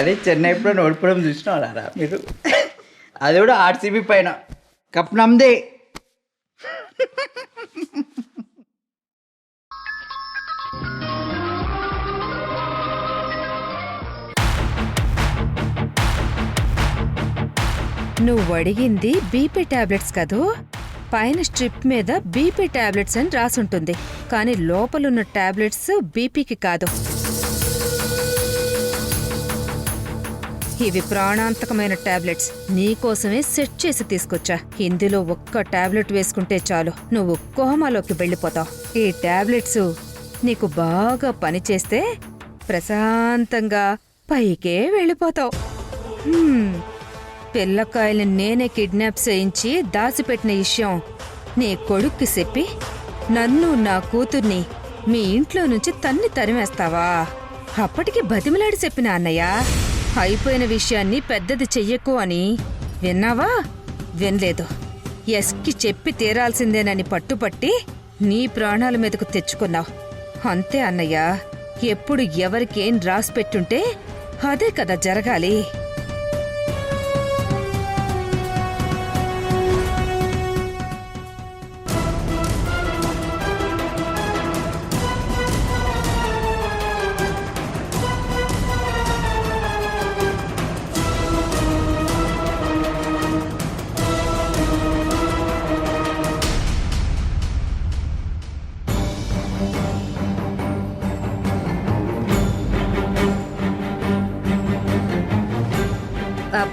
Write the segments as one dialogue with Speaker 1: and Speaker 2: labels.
Speaker 1: అదే చెన్నై ఎప్పుడో ఓడిపోవడం చూసినారా మీరు? అది కూడా ఆర్సీబీ పైన. కప్ నమ్దే.
Speaker 2: నువ్వు అడిగింది బీపీ టాబ్లెట్స్ కదూ? పైన స్ట్రిప్ మీద బీపీ టాబ్లెట్స్ అని రాసుంటుంది, కానీ లోపలున్న టాబ్లెట్స్ బీపీకి కాదు. ఇవి ప్రాణాంతకమైన టాబ్లెట్స్. నీకోసమే సెట్ చేసి తీసుకొచ్చా. ఇందులో ఒక్క టాబ్లెట్ వేసుకుంటే చాలు, నువ్వు కోమాలోకి వెళ్ళిపోతావు. ఈ టాబ్లెట్స్ నీకు బాగా పనిచేస్తే ప్రశాంతంగా పైకే వెళ్ళిపోతావు. పిల్లకాయల్ని నేనే కిడ్నాప్ చేయించి దాచిపెట్టిన విషయం నీ కొడుక్కి చెప్పి నన్ను నా కూతుర్ని మీ ఇంట్లో నుంచి తరిమేస్తావా? అప్పటికి బతిమలాడి చెప్పిన అన్నయ్య, అయిపోయిన విషయాన్ని పెద్దది చెయ్యకు అని. విన్నావా? వినలేదు. ఎస్కి చెప్పి తీరాల్సిందేనని పట్టుపట్టి నీ ప్రాణాల మీదకు తెచ్చుకున్నావు. అంతే అన్నయ్య, ఎప్పుడు ఎవరికేం రాసిపెట్టుంటే అదే కదా జరగాలి.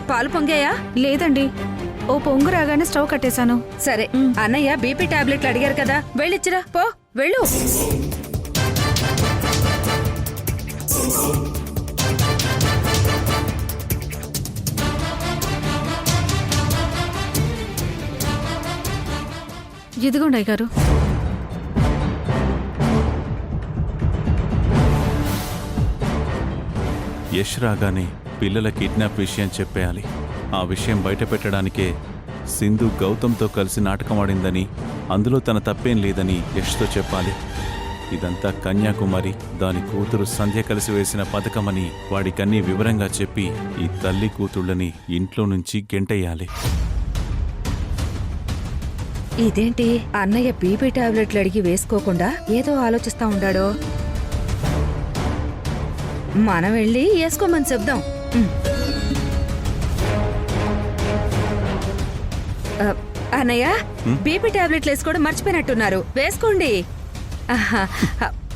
Speaker 2: పాలు పొంగాయా?
Speaker 3: లేదండి, ఓ పొంగు రాగానే స్టవ్ కట్టేశాను.
Speaker 2: సరే, అన్నయ్య బీపీ టాబ్లెట్లు అడిగారు కదా, వెళ్ళిచ్చిరా పో. వెళ్ళు.
Speaker 3: ఇదిగోండి అయ్యగారు.
Speaker 4: యష్ రాగానే పిల్లల కిడ్నాప్ విషయం చెప్పేయాలి. ఆ విషయం బయట పెట్టడానికే సింధు గౌతమ్తో కలిసి నాటకం ఆడిందని, అందులో తన తప్పేం లేదని యష్తో చెప్పాలి. ఇదంతా కన్యాకుమారి, దాని కూతురు సంధ్య కలిసి వేసిన పథకమని వాడికన్నీ వివరంగా చెప్పి ఈ తల్లి కూతుళ్ళని ఇంట్లో నుంచి గెంటేయాలి.
Speaker 2: ఇదేంటి అన్నయ్య బీపీ టాబ్లెట్లు అడిగి వేసుకోకుండా ఏదో ఆలోచిస్తా ఉండాడో? మనం వెళ్ళి వేసుకోమని చెప్దాం. అన్నయ్య, బీపీ టాబ్లెట్లు వేసుకోవడం మర్చిపోయినట్టున్నారు, వేసుకోండి.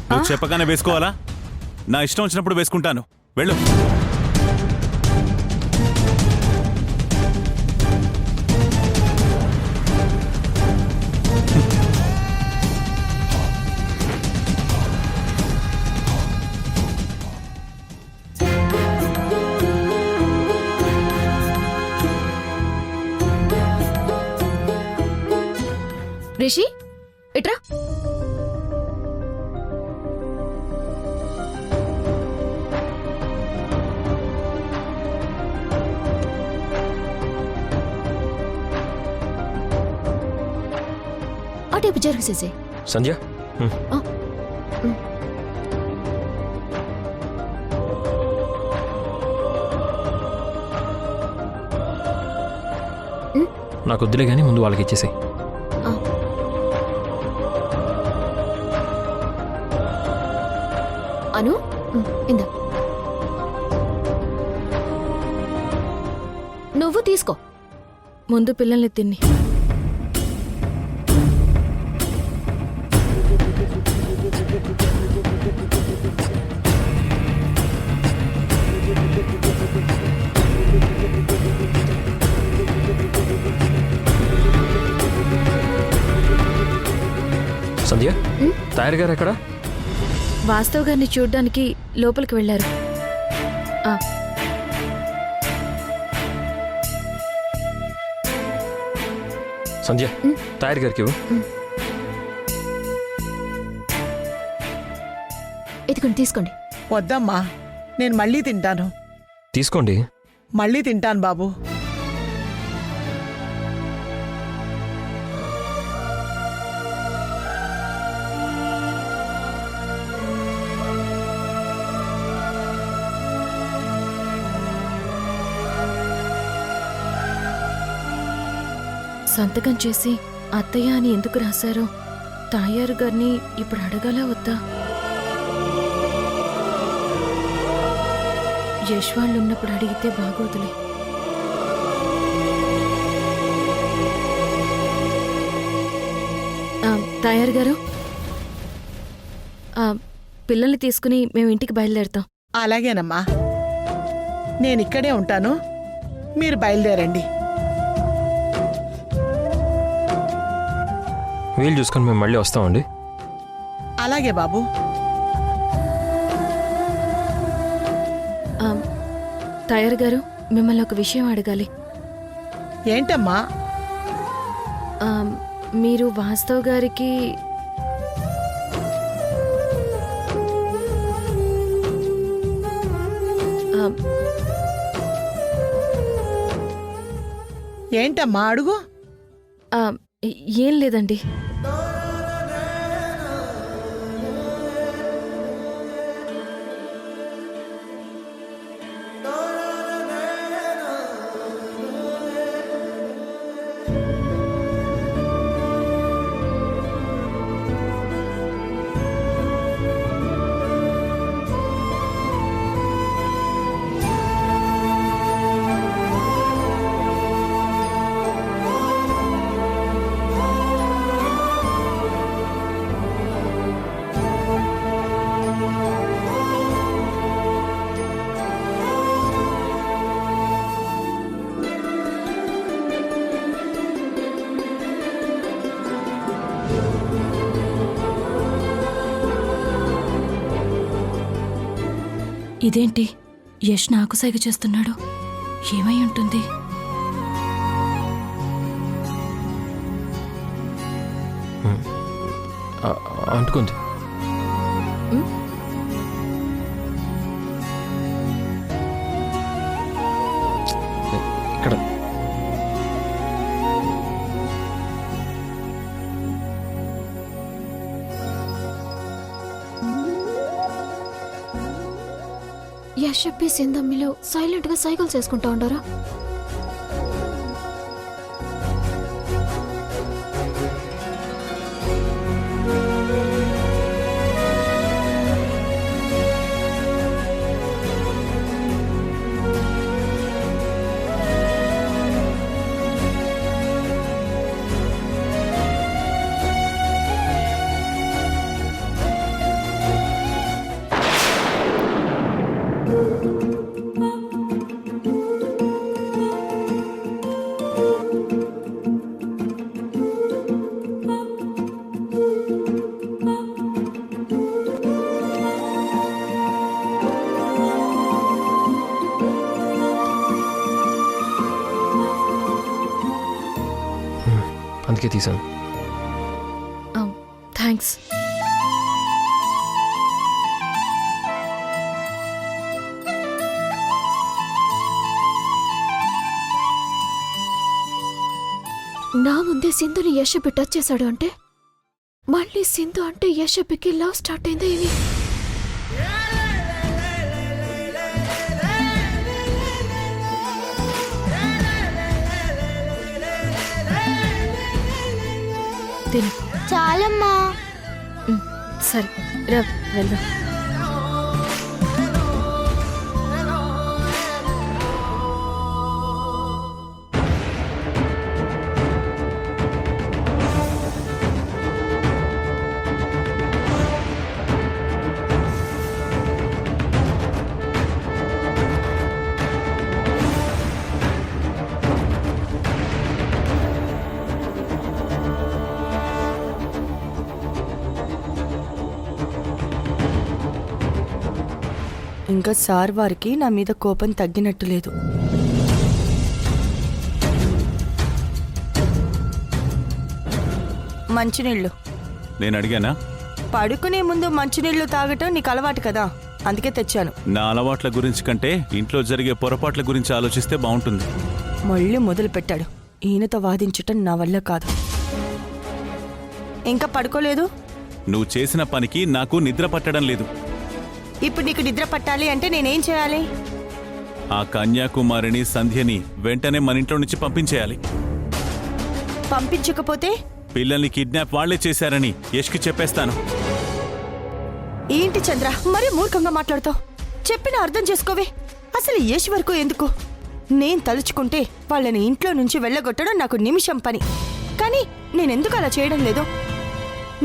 Speaker 4: నువ్వు చెప్పగానే వేసుకోవాలా? నా ఇష్టం వచ్చినప్పుడు వేసుకుంటాను. వెళ్ళు.
Speaker 3: రిషి, ఇట్రా. అటేపు జరిగేసేసే.
Speaker 5: సంధ్య, నాకు వద్దులే కానీ ముందు వాళ్ళకి ఇచ్చేసాయి.
Speaker 3: అను, ఇందా నువ్వు తీసుకో. ముందు పిల్లల్ని తిన్ని.
Speaker 5: సంధ్య, తయారు గారు ఎక్కడ?
Speaker 3: వాస్తవ్ గారిని చూడ్డానికి లోపలికి వెళ్లారు.
Speaker 5: సంధ్య, తయారు గారికి ఇవ్వు.
Speaker 3: ఇదిగోండి, తీసుకోండి.
Speaker 6: వద్దమ్మా, నేను మళ్ళీ తింటాను.
Speaker 5: తీసుకోండి.
Speaker 6: మళ్ళీ తింటాను బాబు.
Speaker 3: సంతకం చేసి అత్తయ్య అని ఎందుకు రాశారో తాయారు గారిని ఇప్పుడు అడగాలా వద్దా? యశ్ వాళ్ళున్నప్పుడు అడిగితే బాగోదులే. తాయారు గారు, పిల్లల్ని తీసుకుని మేము ఇంటికి బయలుదేరుతాం.
Speaker 6: అలాగేనమ్మా, నేనిక్కడే ఉంటాను, మీరు బయలుదేరండి.
Speaker 5: వీలు చూసుకొని మేము మళ్ళీ వస్తామండి.
Speaker 6: అలాగే బాబు.
Speaker 3: తాయారు గారు, మిమ్మల్ని ఒక విషయం అడగాలి.
Speaker 6: ఏంటమ్మా?
Speaker 3: మీరు వాస్తవ్ గారికి
Speaker 6: ఏంటమ్మా అడుగు.
Speaker 3: ఏం లేదండి. ఇదేంటి యష్ నాకు సైగ చేస్తున్నాడు? ఏమై ఉంటుంది?
Speaker 5: అంటుకుంది. ఇక్కడ
Speaker 7: యష్ చెప్పి సిందమ్మిలో సైలెంట్ గా సైకిల్ చేసుకుంటా ఉండారా?
Speaker 5: అందుకే తీసాను.
Speaker 3: థ్యాంక్స్.
Speaker 7: నా ముందే సింధుని యశపి టచ్ చేశాడు అంటే మళ్ళీ సింధు అంటే యశపికి లవ్ స్టార్ట్ అయిందా ఇవి?
Speaker 3: తిను.
Speaker 7: చాలమ్మా.
Speaker 3: సరే రా వెళ్దాం.
Speaker 8: ఇంకా సార్ వారికి నా మీద కోపం తగ్గినట్టు లేదు. మంచినీళ్ళు
Speaker 4: నేను అడిగానా?
Speaker 8: పడుకునే ముందు మంచినీళ్లు తాగటం నీకు అలవాటు కదా, అందుకే తెచ్చాను.
Speaker 4: నా అలవాట్ల గురించి కంటే ఇంట్లో జరిగే పొరపాట్ల గురించి ఆలోచిస్తే బాగుంటుంది.
Speaker 8: మళ్ళీ మొదలు పెట్టాడు. ఈయనతో వాదించటం నా వల్ల కాదు. ఇంకా పడుకోలేదు?
Speaker 4: నువ్వు చేసిన పనికి నాకు నిద్ర పట్టడం లేదు.
Speaker 8: ఇప్పుడు నీకు నిద్ర పట్టాలి అంటే నేనేం చేయాలి?
Speaker 4: ఆ కన్యాకుమారిని సంధ్యని వెంటనే మన ఇంట్లో నుంచి పంపించేయాలి.
Speaker 8: పంపించకపోతే
Speaker 4: పిల్లల్ని కిడ్నాప్ వాళ్లే చేశారని యష్కి చెప్పేస్తాను.
Speaker 8: ఏంటి చంద్ర మరీ మూర్ఖంగా మాట్లాడుతావు? చెప్పిన అర్థం చేసుకోవే. అసలు యశ్ వరకు ఎందుకు? నేను తలుచుకుంటే వాళ్ళని ఇంట్లో నుంచి వెళ్ళగొట్టడం నాకు నిమిషం పని. కానీ నేనెందుకు అలా చేయడం లేదు?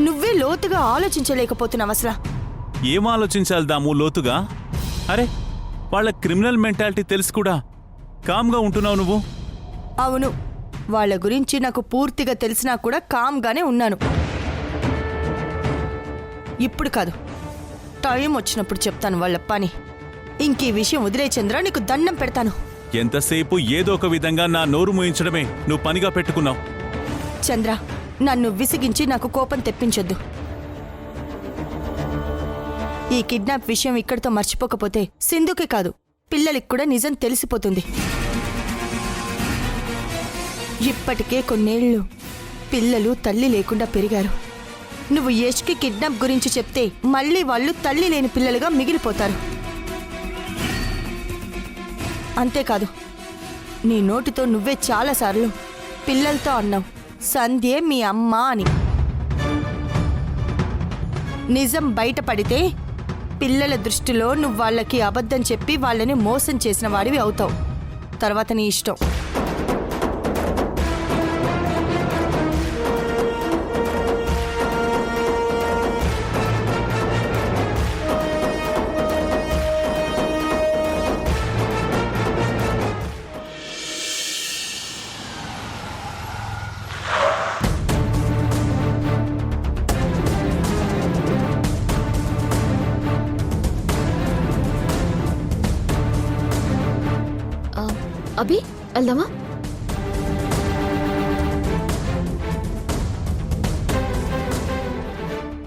Speaker 8: నువ్వే లోతుగా ఆలోచించలేకపోతున్నావు అసలు.
Speaker 4: ఏం ఆలోచించాలి దాము లోతుగా? అరే, వాళ్ళ క్రిమినల్ మెంటాలిటీ తెలుసు కూడా కామ్గా ఉంటున్నావు నువ్వు.
Speaker 8: అవును, వాళ్ళ గురించి నాకు పూర్తిగా తెలిసినా కూడా కామ్గానే ఉన్నాను. ఇప్పుడు కాదు, టైం వచ్చినప్పుడు చెప్తాను వాళ్ళ పని. ఇంక ఈ విషయం వదిలే చంద్ర, నీకు దండం పెడతాను.
Speaker 4: ఎంతసేపు ఏదో ఒక విధంగా నా నోరు మూయించడమే నువ్వు పనిగా పెట్టుకున్నావు.
Speaker 8: చంద్ర, నన్ను విసిగించి నాకు కోపం తెప్పించొద్దు. ఈ కిడ్నాప్ విషయం ఇక్కడితో మర్చిపోకపోతే సింధుకే కాదు, పిల్లలకి కూడా నిజం తెలిసిపోతుంది. ఇప్పటికే కొన్నేళ్లు పిల్లలు తల్లి లేకుండా పెరిగారు. నువ్వు యష్కి కిడ్నాప్ గురించి చెప్తే మళ్ళీ వాళ్ళు తల్లి లేని పిల్లలుగా మిగిలిపోతారు. అంతేకాదు, నీ నోటితో నువ్వే చాలాసార్లు పిల్లలతో అన్నావు సంధ్యే మీ అమ్మ అని. నిజం బయటపడితే పిల్లల దృష్టిలో నువ్వు వాళ్ళకి అబద్ధం చెప్పి వాళ్ళని మోసం చేసిన వాడివి అవుతావు. తర్వాత నీ ఇష్టం.
Speaker 7: అభి వెళ్దామా?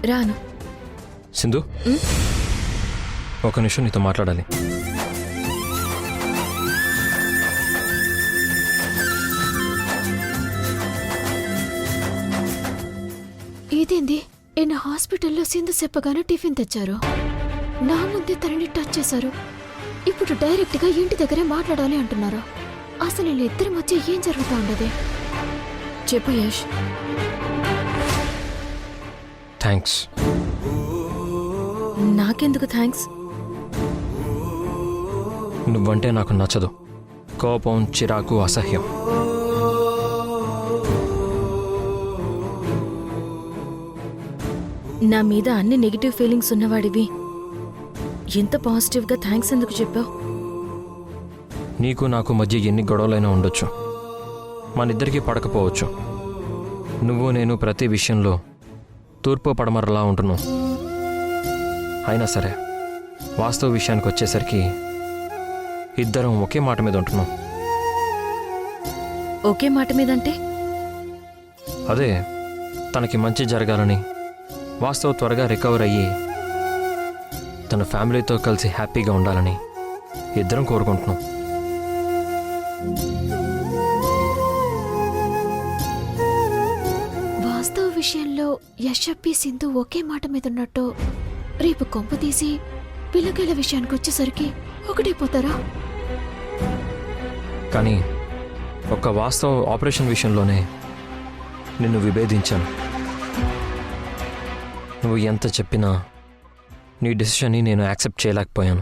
Speaker 3: రాను.
Speaker 5: సింధు, ఒక నిమిషం నీతో మాట్లాడాలి.
Speaker 7: ఇదేంది? ఈయన హాస్పిటల్లో సింధు చెప్పగానే టిఫిన్ తెచ్చారు, నా ముందే తనని టచ్ చేశారు. ఇప్పుడు డైరెక్ట్గా ఇంటి దగ్గరే మాట్లాడాలి అంటున్నారు. అసలు వీళ్ళిద్దరి మధ్య ఏం జరుగుతూ ఉండదు?
Speaker 3: చెప్పు యష్.
Speaker 5: థ్యాంక్స్.
Speaker 3: నాకెందుకు థ్యాంక్స్?
Speaker 5: నువ్వంటే నాకు నచ్చదు. కోపం, చిరాకు, అసహ్యం.
Speaker 3: నా మీద అన్ని నెగిటివ్ ఫీలింగ్స్ ఉన్నవాడివి ఎంత పాజిటివ్గా థ్యాంక్స్ ఎందుకు చెప్పావు?
Speaker 5: నీకు నాకు మధ్య ఎన్ని గొడవలైనా ఉండొచ్చు, మనిద్దరికీ పడకపోవచ్చు. నువ్వు నేను ప్రతి విషయంలో తూర్పు పడమరలా ఉంటున్నావు. అయినా సరే, వాస్తవ విషయానికి వచ్చేసరికి ఇద్దరం ఒకే మాట మీద ఉంటున్నాం.
Speaker 3: ఒకే మాట మీదంటే?
Speaker 5: అదే, తనకి మంచి జరగాలని, వాస్తవ త్వరగా రికవర్ అయ్యి తన ఫ్యామిలీతో కలిసి హ్యాపీగా ఉండాలని ఇద్దరం కోరుకుంటున్నాం.
Speaker 7: వాస్తవ విషయంలో యశప్పి సింధు ఒకే మాట మీద ఉన్నట్టు రేపు కొంప తీసి పిల్లకాయల విషయానికి వచ్చేసరికి ఒకటైపోతారా?
Speaker 5: కానీ ఒక వాస్తవ ఆపరేషన్ విషయంలోనే నిన్ను విభేదించాను. నువ్వు ఎంత చెప్పినా నీ డెసిషన్ని నేను యాక్సెప్ట్ చేయలేకపోయాను.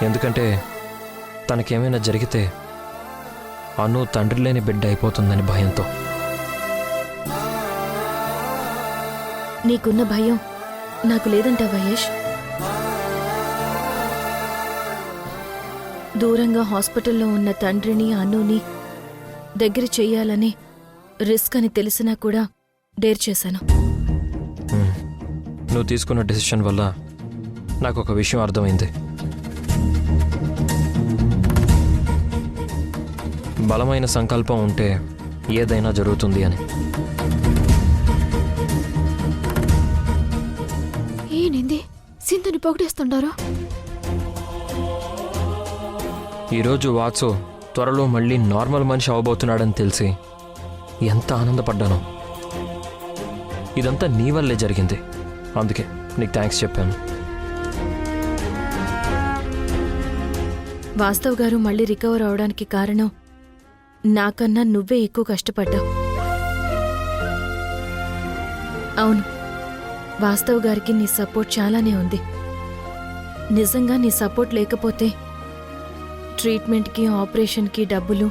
Speaker 5: ఎందుకంటే తనకేమైనా జరిగితే అను తండ్రి లేని బిడ్డ అయిపోతుందని భయంతో.
Speaker 3: నీకున్న భయం నాకు లేదంటావా యష్? దూరంగా హాస్పిటల్లో ఉన్న తండ్రిని అనుని దగ్గర చెయ్యాలని రిస్క్ అని తెలిసినా కూడా డేర్ చేశాను.
Speaker 5: నువ్వు తీసుకున్న డెసిషన్ వల్ల నాకు ఒక విషయం అర్థమైంది. బలమైన సంకల్పం ఉంటే ఏదైనా జరుగుతుంది అని.
Speaker 7: ఏనింది? సింధుని పొగిడేస్తుండారా?
Speaker 5: ఈరోజు వాత్సు త్వరలో మళ్ళీ నార్మల్ మనిషి అవబోతున్నాడని తెలిసి ఎంత ఆనందపడ్డానో. ఇదంతా నీ వల్లే జరిగింది, అందుకే నీకు థ్యాంక్స్ చెప్పాను.
Speaker 3: వాస్తవ్ గారు మళ్ళీ రికవర్ అవడానికి కారణం నాకన్నా నువ్వే ఎక్కువ కష్టపడ్డావు. అవును, వాస్తవ్ గారికి నీ సపోర్ట్ చాలానే ఉంది. నిజంగా నీ సపోర్ట్ లేకపోతే ట్రీట్మెంట్కి ఆపరేషన్కి డబ్బులు,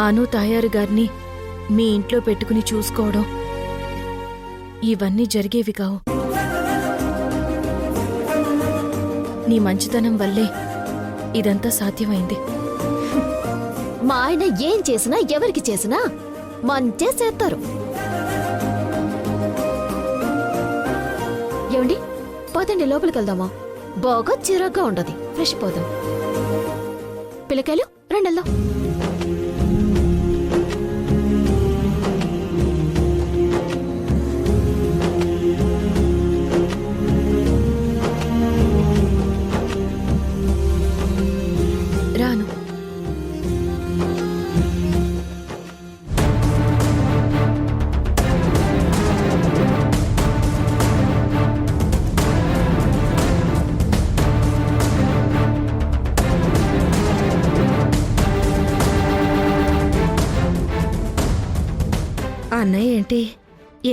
Speaker 3: అను తాయారు గారిని మీ ఇంట్లో పెట్టుకుని చూసుకోవడం ఇవన్నీ జరిగేవి కావు. నీ మంచితనం వల్లే ఇదంతా సాధ్యమైంది.
Speaker 7: మా ఆయన ఏం చేసినా ఎవరికి చేసినా మంచే చేస్తారు. ఏమండి, పదండి లోపలికి వెళ్దామా? బాగా చిరాగ్గా ఉండదు. ఫ్రెష్ పోదాం. పిల్లకాయలు రండి వెళ్దాం.
Speaker 3: రాను.
Speaker 2: అన్నయ్య ఏంటి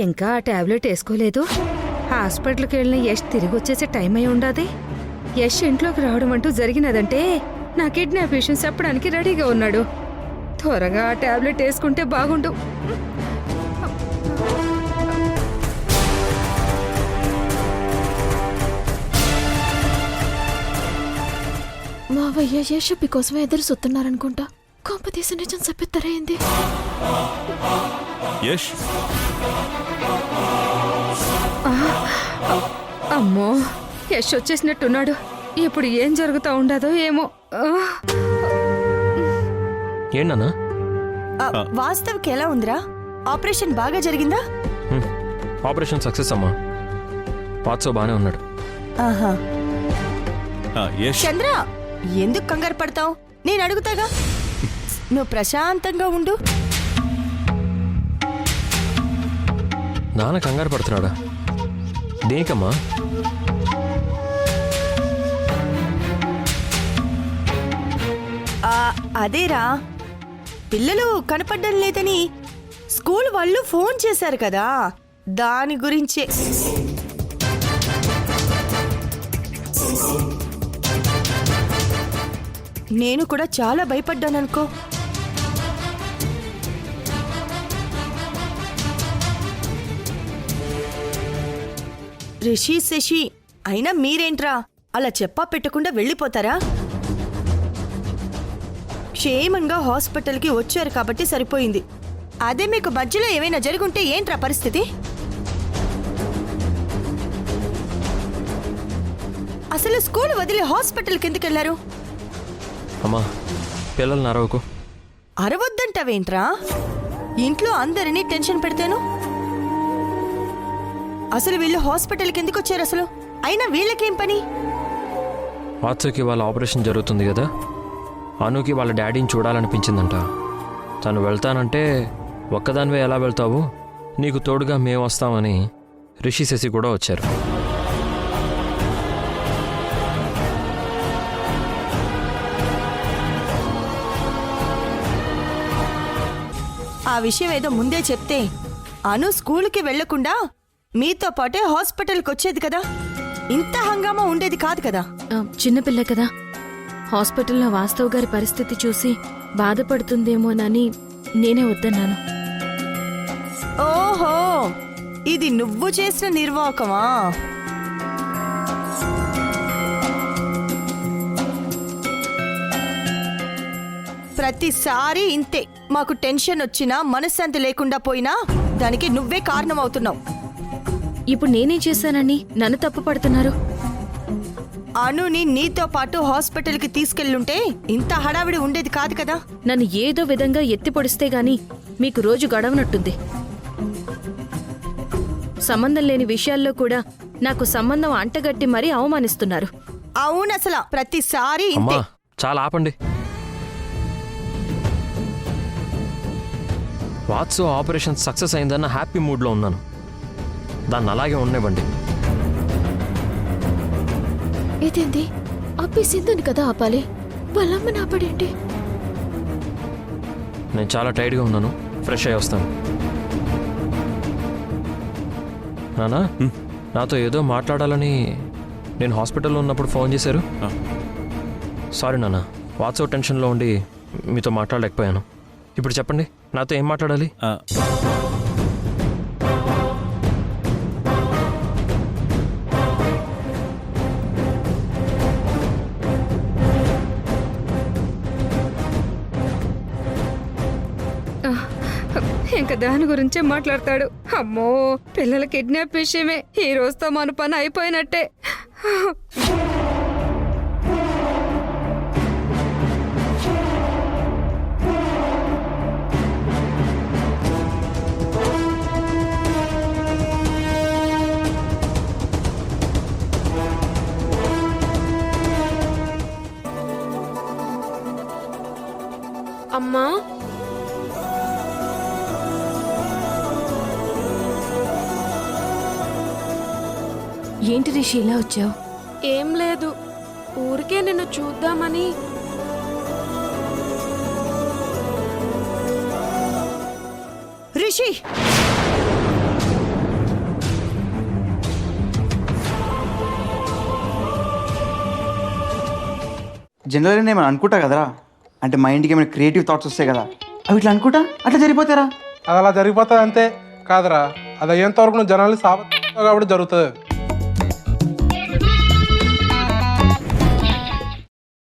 Speaker 2: ఇంకా ఆ టాబ్లెట్ వేసుకోలేదు? హాస్పిటల్కి వెళ్ళిన యష్ తిరిగి వచ్చేసే టైం అయి ఉండాది. యష్ ఇంట్లోకి రావడం అంటూ జరిగినదంటే నా కిడ్నాప్ విషయం చెప్పడానికి రెడీగా ఉన్నాడు. త్వరగా ఆ టాబ్లెట్ వేసుకుంటే బాగుండు.
Speaker 7: మావయ్య యశప్పి కోసమే ఎదురు సుతున్నారనుకుంటా. కొంపతీసి నిజం చెప్పిస్తారా ఏంది?
Speaker 4: యష్,
Speaker 2: అమ్మో, యష్ వచ్చేసినట్టున్నాడు. ఇప్పుడు ఏం జరుగుతా ఉండదో ఏమో.
Speaker 5: ఏంటన్నా?
Speaker 8: వాస్తవ్కి ఎలా ఉందిరా? ఆపరేషన్ బాగా జరిగిందా?
Speaker 5: ఆపరేషన్ సక్సెస్ అమ్మా. వాత్సవ్ బానే ఉన్నాడు.
Speaker 8: ఆహా.
Speaker 4: యష్,
Speaker 8: చంద్ర, ఎందుకు కంగారు పడతావు? నేను అడుగుతాగా. నువ్వు ప్రశాంతంగా ఉండు.
Speaker 5: నాన్న కంగారు పడుతున్నాడా? దేనికమ్మా?
Speaker 8: అదేరా, పిల్లలు కనపడడం లేదని స్కూల్ వాళ్ళు ఫోన్ చేశారు కదా, దాని గురించే. నేను కూడా చాలా భయపడ్డాననుకో. రిషి శశి అయినా మీరేంట్రా అలా చెప్పా పెట్టకుండా వెళ్ళిపోతారా? క్షేమంగా హాస్పిటల్కి వచ్చారు కాబట్టి సరిపోయింది. అదే మీకు మధ్యలో ఏమైనా జరుగుంటే ఏంట్రా పరిస్థితి? అసలు స్కూల్ వదిలి హాస్పిటల్కి ఎందుకు వెళ్ళారు?
Speaker 5: అమ్మా, పిల్లల్ని అరవకు.
Speaker 8: అరవద్దంటావేంట్రా? ఇంట్లో అందరినీ టెన్షన్ పెడతాను. అసలు వీళ్ళు హాస్పిటల్కి ఎందుకు వచ్చారు అసలు? అయినా వీళ్ళకేం పని?
Speaker 5: వాత్సవ్కి వాళ్ళ ఆపరేషన్ జరుగుతుంది కదా, అనుకి వాళ్ళ డాడీని చూడాలనిపించిందంట. తను వెళ్తానంటే ఒక్కదానివే ఎలా వెళ్తావు, నీకు తోడుగా మేము వస్తామని రిషి శశి కూడా వచ్చారు.
Speaker 8: ఆ విషయం ఏదో ముందే చెప్తే అను స్కూల్కి వెళ్లకుండా మీతో పాటే హాస్పిటల్కి వచ్చేది కదా, ఇంత హంగామా ఉండేది కాదు కదా.
Speaker 3: చిన్నపిల్ల కదా, హాస్పిటల్లో వాస్తవ్ గారి పరిస్థితి చూసి బాధపడుతుందేమోనని నేనే వద్దన్నాను.
Speaker 8: ఓహో, ఇది నువ్వు చేసిన నిర్వాకమా? ప్రతిసారి ఇంతే. మాకు టెన్షన్ వచ్చినా మనశ్శాంతి లేకుండా పోయినా దానికి నువ్వే కారణమవుతున్నావు.
Speaker 3: ఇప్పుడు నేనేం చేశానని నన్ను తప్పు పడుతున్నారు?
Speaker 8: అనుని నీతో పాటు హాస్పిటల్కి తీసుకెళ్ళుంటే ఇంత హడావిడి ఉండేది కాదు కదా.
Speaker 3: నన్ను ఏదో విధంగా ఎత్తి పొడిస్తే గాని మీకు రోజు గడవనట్టుంది. సంబంధం లేని విషయాల్లో కూడా నాకు సంబంధం అంటగట్టి మరీ అవమానిస్తున్నారు.
Speaker 8: అవును, అసలు ప్రతిసారి
Speaker 5: అమ్మా,
Speaker 8: ఇంతే.
Speaker 5: చాలా ఆపండి. వాత్సవ్ ఆపరేషన్ సక్సెస్ అయిందన్న హ్యాపీ మూడ్లో ఉన్నాను. దాన్ని అలాగే ఉండనివ్వండి.
Speaker 7: ఇదేంది? అప్పి సింధుని కదా ఆపాలి, వాళ్ళమ్మని ఆపడేంటి?
Speaker 5: నేను చాలా టైర్డ్గా ఉన్నాను, ఫ్రెష్ అయ్యి వస్తాను. నానా, నాతో ఏదో మాట్లాడాలని నేను హాస్పిటల్లో ఉన్నప్పుడు ఫోన్ చేశారు.
Speaker 4: ఆ.
Speaker 5: సారీ నాన్న, వాట్సాప్ టెన్షన్లో ఉండి మీతో మాట్లాడలేకపోయాను. ఇప్పుడు చెప్పండి, నాతో ఏం మాట్లాడాలి?
Speaker 4: ఆ,
Speaker 2: ఇంకా దాని గురించే మాట్లాడతాడు. అమ్మో, పిల్లల కిడ్నాప్ విషయమే. ఈ రోజుతో మన పని అయిపోయినట్టే.
Speaker 9: అమ్మా,
Speaker 3: ఏంటి రిషి ఇలా వచ్చావు?
Speaker 9: ఏం లేదు, ఊరికే నిన్ను చూద్దామని.
Speaker 8: రిషి,
Speaker 1: జనరల్గా నేను అనుకుంటా కదరా, అంటే మైండ్కి ఏమైనా క్రియేటివ్ థాట్స్ వస్తాయి కదా, అవి ఇట్లా అనుకుంటా అట్లా జరిగిపోతారా?
Speaker 10: అది అలా జరిగిపోతుంది అంతే. కాదురా, అది అయ్యేంత వరకు నువ్వు జనాలు కాబట్టి జరుగుతుంది.